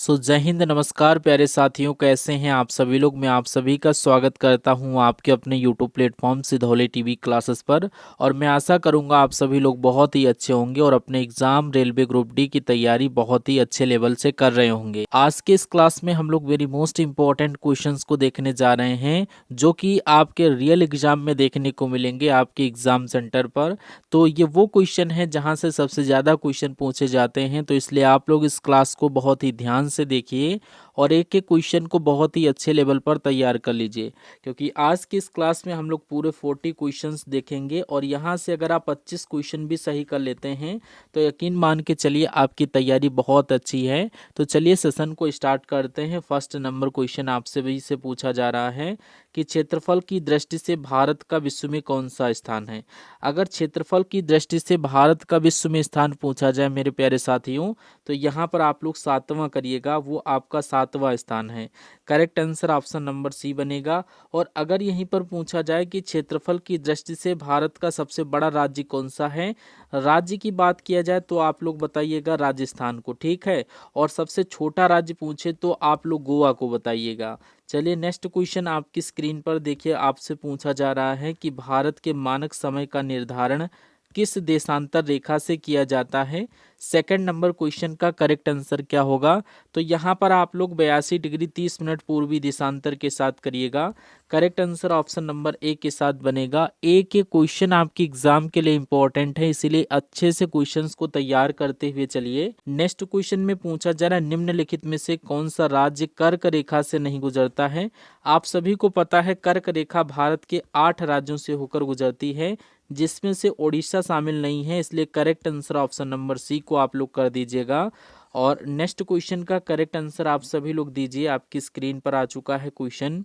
जय हिंद, नमस्कार प्यारे साथियों, कैसे हैं आप सभी लोग। मैं आप सभी का स्वागत करता हूं आपके अपने YouTube platform Sidhauli TV classes पर। और मैं आशा करूंगा आप सभी लोग बहुत ही अच्छे होंगे और अपने एग्जाम रेलवे ग्रुप डी की तैयारी बहुत ही अच्छे लेवल से कर रहे होंगे। आज के इस क्लास में हम लोग वेरी मोस्ट इंपॉर्टेंट क्वेश्चंस को देखने जा रहे हैं, जो कि आपके रियल एग्जाम में देखने को मिलेंगे आपके एग्जाम सेंटर पर। तो ये वो क्वेश्चन है जहाँ से सबसे ज़्यादा क्वेश्चन पूछे जाते हैं, तो इसलिए आप लोग इस क्लास को बहुत ही ध्यान से देखिए और एक एक क्वेश्चन को बहुत ही अच्छे लेवल पर तैयार कर लीजिए, क्योंकि आज की इस क्लास में हम लोग पूरे 40 क्वेश्चंस देखेंगे। और यहाँ से अगर आप 25 क्वेश्चन भी सही कर लेते हैं तो यकीन मान के चलिए आपकी तैयारी बहुत अच्छी है। तो चलिए सेशन को स्टार्ट करते हैं। फर्स्ट नंबर क्वेश्चन आपसे भी से पूछा जा रहा है कि क्षेत्रफल की दृष्टि से भारत का विश्व में कौन सा स्थान है। अगर क्षेत्रफल की दृष्टि से भारत का विश्व में स्थान पूछा जाए मेरे प्यारे साथियों, तो यहाँ पर आप लोग 7वां करिएगा, वो आपका 7वां स्थान है। Correct answer option number C बनेगा। और अगर यहीं पर पूछा जाए कि क्षेत्रफल की दृष्टि से भारत का सबसे बड़ा राज्य कौन सा है, राज्य की बात किया जाए तो आप लोग बताइएगा राजस्थान को, ठीक है। और सबसे छोटा राज्य पूछे तो आप लोग गोवा को बताइएगा। चलिए नेक्स्ट क्वेश्चन आपकी स्क्रीन पर देखिए, आपसे पूछा जा रहा है कि भारत के मानक समय का निर्धारण किस देशांतर रेखा से किया जाता है। सेकंड नंबर क्वेश्चन का करेक्ट आंसर क्या होगा, तो यहाँ पर आप लोग 82 डिग्री 30 मिनट पूर्वी देशांतर के साथ करिएगा। Correct answer option number A के साथ बनेगा। एक एक क्वेश्चन आपकी एग्जाम के लिए इंपॉर्टेंट है, इसीलिए अच्छे से क्वेश्चंस को तैयार करते हुए चलिए। नेक्स्ट क्वेश्चन में पूछा जा रहा है निम्नलिखित में से कौन सा राज्य कर्क रेखा से नहीं गुजरता है। आप सभी को पता है कर्क रेखा भारत के 8 राज्यों से होकर गुजरती है, जिसमें से ओडिशा शामिल नहीं है, इसलिए correct answer option number C को आप लोग कर दीजिएगा। और नेक्स्ट क्वेश्चन का करेक्ट आंसर आप सभी लोग दीजिए। आपकी स्क्रीन पर आ चुका है क्वेश्चन,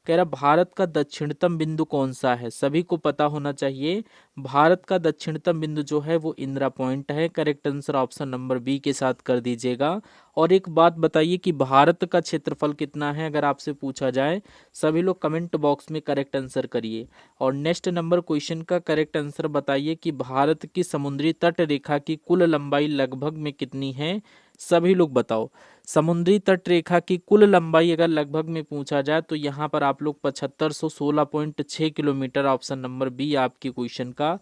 कह रहा भारत का दक्षिणतम बिंदु कौन सा है। सभी को पता होना चाहिए भारत का दक्षिणतम बिंदु जो है वो इंदिरा पॉइंट है। Correct answer option number B के साथ कर दीजिएगा। और एक बात बताइए कि भारत का क्षेत्रफल कितना है, अगर आपसे पूछा जाए सभी लोग कमेंट बॉक्स में करेक्ट आंसर करिए। और नेक्स्ट नंबर क्वेश्चन का करेक्ट आंसर बताइए कि भारत की समुद्री तट रेखा की कुल लंबाई लगभग में कितनी है। सभी लोग बताओ, समुद्री तट रेखा की कुल लंबाई अगर लगभग में पूछा जाए तो यहाँ पर आप लोग 7516.6 किलोमीटर, ऑप्शन नंबर बी आपकी क्वेश्चन का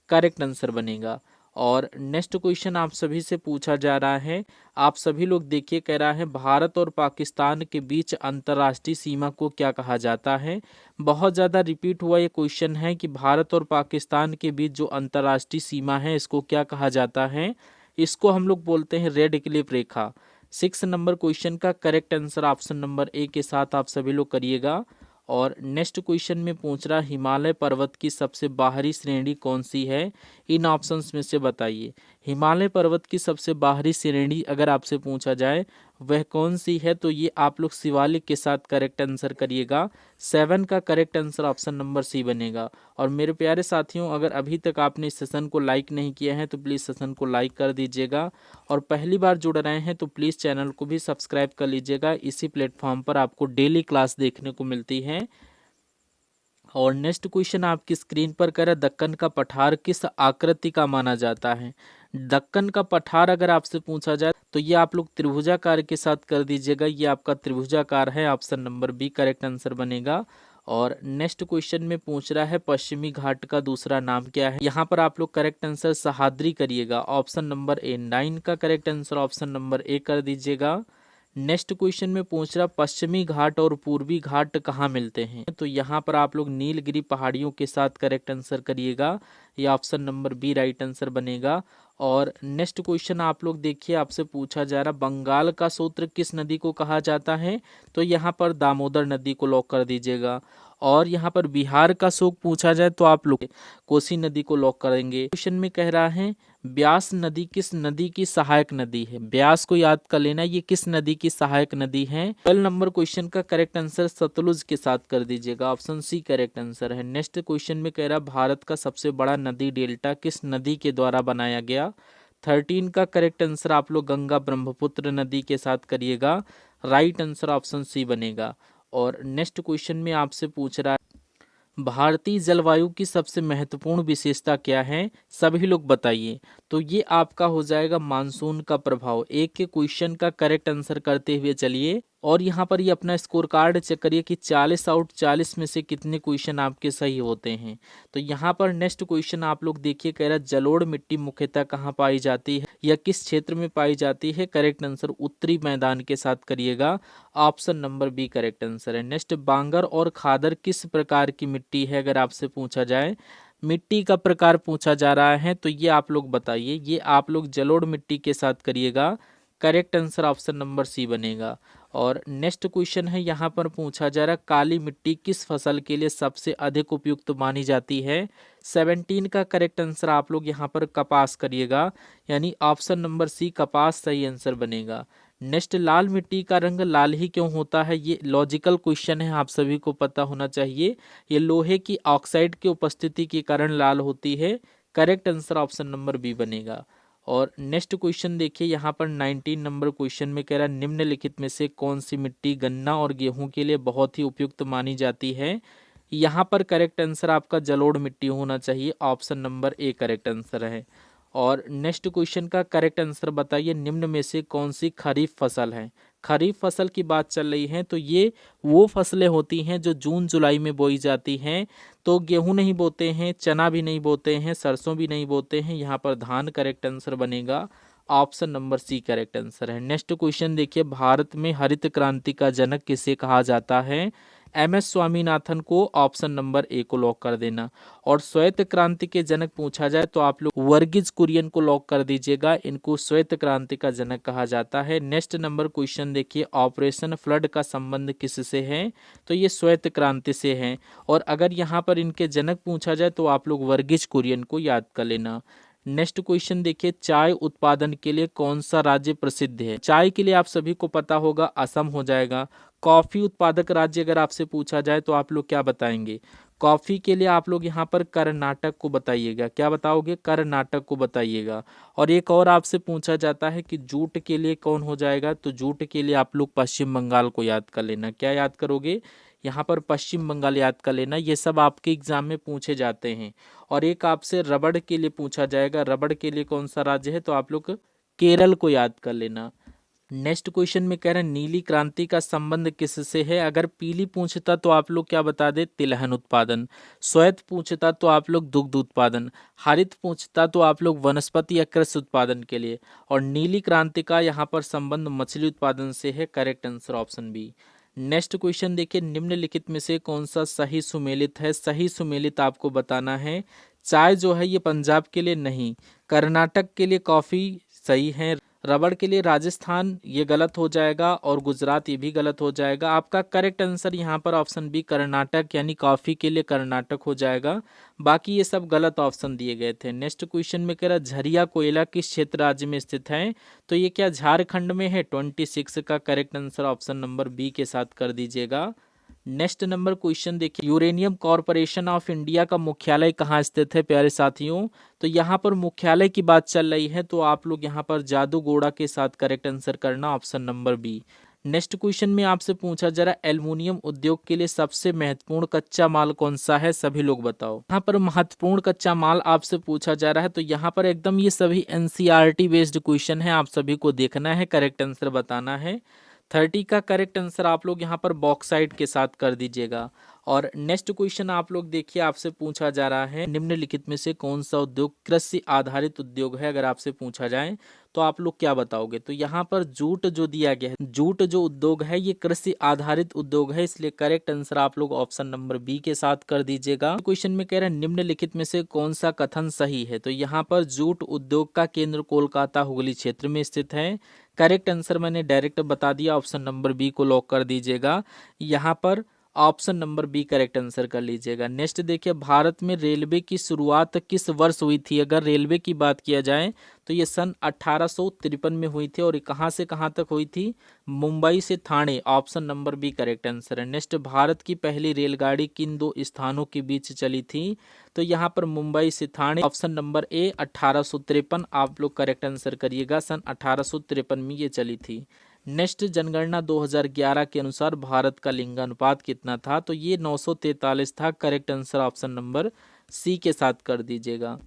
करेक्ट आंसर बनेगा। और नेक्स्ट क्वेश्चन आप सभी से पूछा जा रहा है, आप सभी लोग देखिए, कह रहा है भारत और पाकिस्तान के बीच अंतर्राष्ट्रीय सीमा को क्या कहा जाता है। बहुत ज़्यादा रिपीट हुआ ये क्वेश्चन है कि भारत और पाकिस्तान के बीच जो अंतर्राष्ट्रीय सीमा है इसको क्या कहा जाता है। इसको हम लोग बोलते हैं रेड क्लिफ रेखा। 6 नंबर क्वेश्चन का correct answer option number A के साथ आप सभी लोग करिएगा। और नेक्स्ट क्वेश्चन में पूछ रहा हिमालय पर्वत की सबसे बाहरी श्रेणी कौन सी है, इन ऑप्शंस में से बताइए। हिमालय पर्वत की सबसे बाहरी श्रेणी अगर आपसे पूछा जाए वह कौन सी है, तो ये आप लोग शिवालिक के साथ करेक्ट आंसर करिएगा। 7 का correct answer option number C बनेगा। और मेरे प्यारे साथियों, अगर अभी तक आपने इस सेशन को लाइक नहीं किया है तो प्लीज़ सेशन को लाइक कर दीजिएगा। और पहली बार जुड़ रहे हैं तो प्लीज़ चैनल को भी सब्सक्राइब कर लीजिएगा। इसी प्लेटफॉर्म पर आपको डेली क्लास देखने को मिलती है। और नेक्स्ट क्वेश्चन आपकी स्क्रीन पर कह रहा है दक्कन का पठार किस आकृति का माना जाता है। दक्कन का पठार अगर आपसे पूछा जाए तो ये आप लोग त्रिभुजाकार के साथ कर दीजिएगा। ये आपका त्रिभुजाकार है, option number B correct answer बनेगा। और नेक्स्ट क्वेश्चन में पूछ रहा है पश्चिमी घाट का दूसरा नाम क्या है। यहाँ पर आप लोग करेक्ट आंसर सह्याद्री करिएगा, ऑप्शन नंबर ए। 9 का correct answer option number A कर दीजिएगा। नेक्स्ट क्वेश्चन में पूछ रहा पश्चिमी घाट और पूर्वी घाट कहाँ मिलते हैं, तो यहाँ पर आप लोग नीलगिरी पहाड़ियों के साथ करेक्ट आंसर करिएगा। ये option number B right answer बनेगा। और नेक्स्ट क्वेश्चन आप लोग देखिए, आपसे पूछा जा रहा बंगाल का सूत्र किस नदी को कहा जाता है, तो यहाँ पर दामोदर नदी को लॉक कर दीजिएगा। और यहाँ पर बिहार का शोक पूछा जाए तो आप लोग कोसी नदी को लॉक करेंगे। क्वेश्चन में कह रहा है ब्यास नदी किस नदी की सहायक नदी है। ब्यास को याद कर लेना, ये किस नदी की सहायक नदी है। 12 नंबर क्वेश्चन का करेक्ट आंसर सतलुज के साथ कर दीजिएगा, ऑप्शन सी करेक्ट आंसर है। नेक्स्ट क्वेश्चन में कह रहा भारत का सबसे बड़ा नदी डेल्टा किस नदी के द्वारा बनाया गया। 13 का करेक्ट आंसर आप लोग गंगा ब्रह्मपुत्र नदी के साथ करिएगा। राइट आंसर ऑप्शन सी बनेगा। और नेक्स्ट क्वेश्चन में आपसे पूछ रहा है भारतीय जलवायु की सबसे महत्वपूर्ण विशेषता क्या है, सभी लोग बताइए। तो ये आपका हो जाएगा मानसून का प्रभाव। एक के क्वेश्चन का करेक्ट आंसर करते हुए चलिए और यहाँ पर ये अपना स्कोर कार्ड चेक करिए कि 40 आउट 40 में से कितने क्वेश्चन आपके सही होते हैं। तो यहाँ पर नेक्स्ट क्वेश्चन आप लोग देखिए, कह रहा है जलोढ़ मिट्टी मुख्यतः कहाँ पाई जाती है या किस क्षेत्र में पाई जाती है। करेक्ट आंसर उत्तरी मैदान के साथ करिएगा, option number B correct answer है। नेक्स्ट, बांगर और खादर किस प्रकार की मिट्टी है, अगर आपसे पूछा जाए मिट्टी का प्रकार पूछा जा रहा है तो ये आप लोग बताइए। ये आप लोग जलोढ़ मिट्टी के साथ करिएगा, correct answer option number C बनेगा। और नेक्स्ट क्वेश्चन है, यहाँ पर पूछा जा रहा है काली मिट्टी किस फसल के लिए सबसे अधिक उपयुक्त मानी जाती है। 17 का करेक्ट आंसर आप लोग यहाँ पर कपास करिएगा, यानी ऑप्शन नंबर सी कपास सही आंसर बनेगा। नेक्स्ट, लाल मिट्टी का रंग लाल ही क्यों होता है, ये लॉजिकल क्वेश्चन है, आप सभी को पता होना चाहिए। ये लोहे की ऑक्साइड की उपस्थिति के कारण लाल होती है। Correct answer option number B बनेगा। और नेक्स्ट क्वेश्चन देखिए, यहाँ पर 19 नंबर क्वेश्चन में कह रहा है निम्नलिखित में से कौन सी मिट्टी गन्ना और गेहूं के लिए बहुत ही उपयुक्त मानी जाती है। यहाँ पर करेक्ट आंसर आपका जलोढ़ मिट्टी होना चाहिए, option number A correct answer है। और नेक्स्ट क्वेश्चन का करेक्ट आंसर बताइए, निम्न में से कौन सी खरीफ फसल है। खरीफ फसल की बात चल रही है तो ये वो फसलें होती हैं जो जून जुलाई में बोई जाती हैं। तो गेहूं नहीं बोते हैं, चना भी नहीं बोते हैं, सरसों भी नहीं बोते हैं, यहाँ पर धान करेक्ट आंसर बनेगा, option number C correct answer है। नेक्स्ट क्वेश्चन देखिए, भारत में हरित क्रांति का जनक किसे कहा जाता है। एम एस स्वामीनाथन को, ऑप्शन नंबर ए को लॉक कर देना। और श्वेत क्रांति के जनक पूछा जाए तो आप लोग वर्गीज कुरियन को लॉक कर दीजिएगा, इनको श्वेत क्रांति का जनक कहा जाता है। नेक्स्ट नंबर क्वेश्चन देखिए, ऑपरेशन फ्लड का संबंध किससे है, तो ये श्वेत क्रांति से है। और अगर यहाँ पर इनके जनक पूछा जाए तो आप लोग वर्गीज कुरियन को याद कर लेना। नेक्स्ट क्वेश्चन देखिए, चाय उत्पादन के लिए कौन सा राज्य प्रसिद्ध है। चाय के लिए आप सभी को पता होगा असम हो जाएगा। कॉफी उत्पादक राज्य अगर आपसे पूछा जाए तो आप लोग क्या बताएंगे। कॉफी के लिए आप लोग यहाँ पर कर्नाटक को बताइएगा, क्या बताओगे, कर्नाटक को बताइएगा। और एक और आपसे पूछा जाता है कि जूट के लिए कौन हो जाएगा, तो जूट के लिए आप लोग पश्चिम बंगाल को याद कर लेना। क्या याद करोगे, यहाँ पर पश्चिम बंगाल याद कर लेना, ये सब आपके एग्जाम में पूछे जाते हैं। और एक आपसे रबड़ के लिए पूछा जाएगा, रबड़ के लिए कौन सा राज्य है, तो आप लोग केरल को याद कर लेना। नेक्स्ट क्वेश्चन में कह रहे हैं नीली क्रांति का संबंध किससे है। अगर पीली पूछता तो आप लोग क्या बता दे, तिलहन उत्पादन। श्वेत पूछता तो आप लोग दुग्ध उत्पादन। हरित पूछता तो आप लोग वनस्पति या कृषि उत्पादन के लिए। और नीली क्रांति का यहाँ पर संबंध मछली उत्पादन से है, correct answer option B. Next question देखिए, निम्नलिखित में से कौन सा सही सुमेलित है। सही सुमेलित आपको बताना है। चाय जो है ये पंजाब के लिए नहीं, कर्नाटक के लिए कॉफी सही है, रबड़ के लिए राजस्थान ये गलत हो जाएगा, और गुजरात ये भी गलत हो जाएगा। आपका करेक्ट आंसर यहाँ पर ऑप्शन बी कर्नाटक, यानी कॉफी के लिए कर्नाटक हो जाएगा। बाकी ये सब गलत ऑप्शन दिए गए थे। नेक्स्ट क्वेश्चन में कह रहा झरिया कोयला किस क्षेत्र राज्य में स्थित है, तो ये क्या झारखंड में है। 26 का correct answer option number B के साथ कर दीजिएगा। नेक्स्ट नंबर क्वेश्चन देखिए, यूरेनियम कॉरपोरेशन ऑफ इंडिया का मुख्यालय कहाँ स्थित है प्यारे साथियों। तो यहाँ पर मुख्यालय की बात चल रही है तो आप लोग यहाँ पर जादूगोड़ा के साथ करेक्ट आंसर करना, option number B. Next question में आपसे पूछा जा रहा है एल्युमिनियम उद्योग के लिए सबसे महत्वपूर्ण कच्चा माल कौन सा है, सभी लोग बताओ। यहाँ पर महत्वपूर्ण कच्चा माल आपसे पूछा जा रहा है तो यहाँ पर एकदम ये सभी एनसीईआरटी बेस्ड क्वेश्चन है, आप सभी को देखना है, करेक्ट आंसर बताना है। 30 का करेक्ट आंसर आप लोग यहाँ पर बॉक्साइट के साथ कर दीजिएगा। और नेक्स्ट क्वेश्चन आप लोग देखिए, आपसे पूछा जा रहा है निम्नलिखित में से कौन सा उद्योग कृषि आधारित उद्योग है। अगर आपसे पूछा जाए तो आप लोग क्या बताओगे, तो यहाँ पर जूट जो दिया गया है, जूट जो उद्योग है ये कृषि आधारित उद्योग है, इसलिए करेक्ट आंसर आप लोग ऑप्शन नंबर बी के साथ कर दीजिएगा। क्वेश्चन में कह रहे हैं निम्नलिखित में से कौन सा कथन सही है, तो यहाँ पर जूट उद्योग का केंद्र कोलकाता हुगली क्षेत्र में स्थित है। करेक्ट आंसर मैंने डायरेक्ट बता दिया, ऑप्शन नंबर बी को लॉक कर दीजिएगा। यहाँ पर option number B correct answer कर लीजिएगा। नेक्स्ट देखिए, भारत में रेलवे की शुरुआत किस वर्ष हुई थी। अगर रेलवे की बात किया जाए तो ये सन 1853 में हुई थी, और कहाँ से कहाँ तक हुई थी, मुंबई से Thane, option number B correct answer है। नेक्स्ट, भारत की पहली रेलगाड़ी किन दो स्थानों के बीच चली थी, तो यहाँ पर मुंबई से ठाणे, ऑप्शन नंबर ए 1853 आप लोग करेक्ट आंसर करिएगा, सन 1853 में ये चली थी। नेक्स्ट, जनगणना 2011 के अनुसार भारत का लिंगानुपात कितना था? तो ये 943 था। Correct answer option number C के साथ कर दीजिएगा।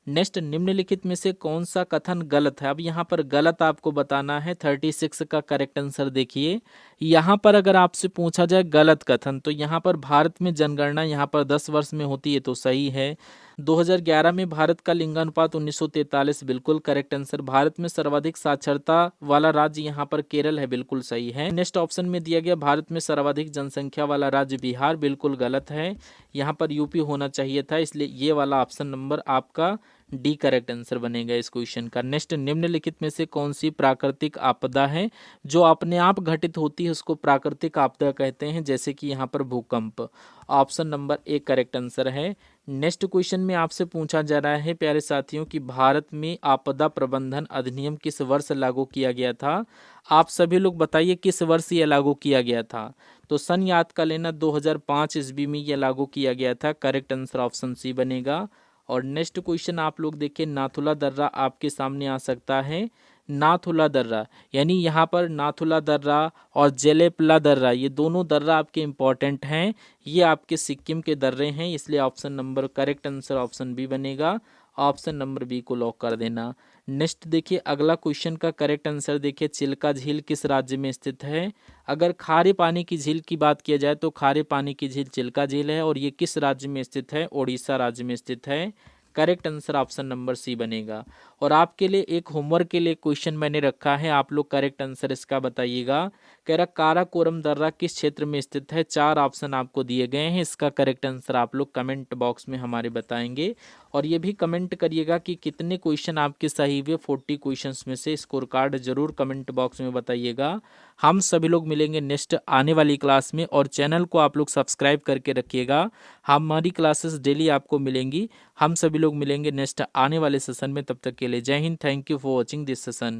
नेक्स्ट, निम्नलिखित में से कौन सा कथन गलत है? अब यहाँ पर गलत आपको बताना है। 36 का करेक्ट आंसर देखिए। यहाँ पर अगर आपसे पूछा जाए गलत कथन, तो यहाँ पर भारत में जनगणना यहाँ पर 10 वर्ष में होती है तो सही है। 2011 में भारत का लिंगानुपात 1943, बिल्कुल करेक्ट आंसर। भारत में सर्वाधिक साक्षरता वाला राज्य यहाँ पर केरल है, बिल्कुल सही है। नेक्स्ट ऑप्शन में दिया गया भारत में सर्वाधिक जनसंख्या वाला राज्य बिहार, बिल्कुल गलत है। यहाँ पर यूपी होना चाहिए था, इसलिए ये वाला ऑप्शन नंबर आपका डी करेक्ट आंसर बनेगा इस क्वेश्चन का। नेक्स्ट, निम्नलिखित में से कौन सी प्राकृतिक आपदा है जो अपने आप घटित होती है उसको प्राकृतिक आपदा कहते हैं, जैसे कि यहाँ पर भूकंप। Option number A correct answer है। नेक्स्ट क्वेश्चन में आपसे पूछा जा रहा है प्यारे साथियों कि भारत में आपदा प्रबंधन अधिनियम किस वर्ष लागू किया गया था? आप सभी लोग बताइए किस वर्ष यह लागू किया गया था? तो सन याद कर लेना, 2005 ईस्वी में यह लागू किया गया था। करेक्ट आंसर ऑप्शन सी बनेगा। और नेक्स्ट क्वेश्चन आप लोग देखिए, नाथुला दर्रा आपके सामने आ सकता है। नाथुला दर्रा यानी यहाँ पर नाथुला दर्रा और जेलेपला दर्रा, ये दोनों दर्रा आपके इम्पॉर्टेंट हैं। ये आपके सिक्किम के दर्रे हैं, इसलिए option number correct answer option B बनेगा। ऑप्शन नंबर बी को लॉक कर देना। नेक्स्ट देखिए, अगला क्वेश्चन का करेक्ट आंसर देखिए, चिल्का झील किस राज्य में स्थित है? अगर खारे पानी की झील की बात किया जाए तो खारे पानी की झील चिल्का झील है, और ये किस राज्य में स्थित है? ओडिशा राज्य में स्थित है। Correct answer option number C बनेगा। और आपके लिए एक होमवर्क के लिए क्वेश्चन मैंने रखा है, आप लोग करेक्ट आंसर इसका बताइएगा। कह रहा काराकोरम दर्रा किस क्षेत्र में स्थित है? 4 ऑप्शन आपको दिए गए हैं, इसका करेक्ट आंसर आप लोग कमेंट बॉक्स में हमारे बताएंगे। और ये भी कमेंट करिएगा कि कितने क्वेश्चन आपके सही हुए 40 क्वेश्चंस में से। स्कोर कार्ड जरूर कमेंट बॉक्स में बताइएगा। हम सभी लोग मिलेंगे नेक्स्ट आने वाली क्लास में, और चैनल को आप लोग सब्सक्राइब करके रखिएगा। हमारी क्लासेस डेली आपको मिलेंगी। हम सभी लोग मिलेंगे नेक्स्ट आने वाले सेशन में। तब तक के लिए जय Hind. Thank you for watching this session.